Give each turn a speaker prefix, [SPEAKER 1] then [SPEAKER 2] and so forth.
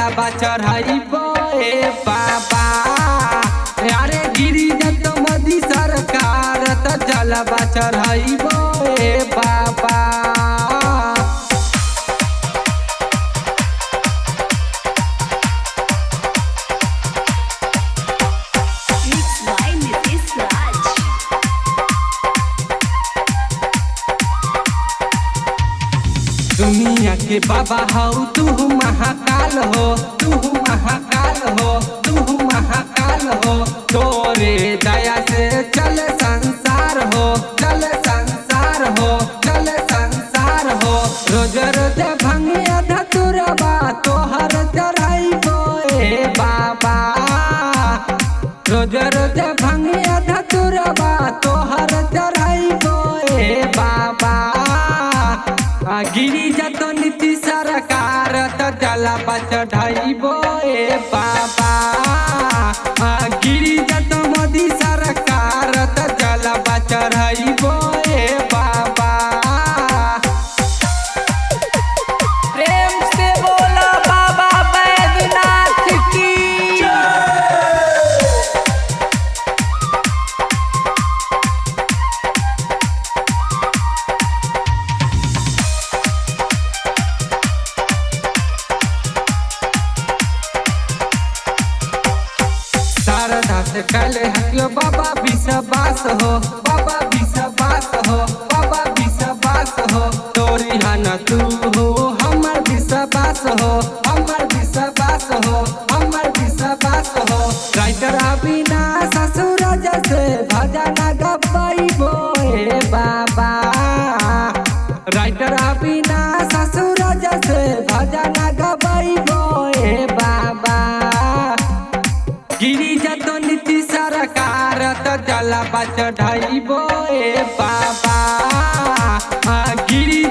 [SPEAKER 1] जलवा चढ़ाइबो ए बाबा। अरे गिरी जत मोदी सरकार त जलवा चढ़ाइबो ए बाबा। दुनिया के बाबा हो तू महाकाल हो, तू महाकाल हो, तू महाकाल हो। तोरे दया से चल संसार हो, चल संसार हो, चल संसार हो। रोज रोज भंगिया धतुरबा तोहर चढ़ाइबो ए बाबा। रोज रोज भंगिया धतुरबा तोहर चढ़ाइबो ए बाबा। गिरी जत नीति सरकार त जलवा चढ़ाइबो ए बाबा। गिरी जत मोदी सरकार त जलवा चढ़ाइबो ए बाबा।
[SPEAKER 2] प्रेम से बोला बाबा बैद्यनाथ की।
[SPEAKER 1] शारदा से कल हटियो बाबा विश्वास हो, बाबा विश्वास हो, बाबा विश्वास हो। तोरी हन तू हो हमर विश्वास हो, हमर विश्वास हो, हमर विश्वास हो। राइटर बिना ससुर जैसे भजन गवाइबो ए बाबा। राइटर बिना ससुर जैसे भजन गवाइबो ए बाबा। गिरी जत नीति सरकार त जलवा चढ़ाइबो ए बाबा। गिरी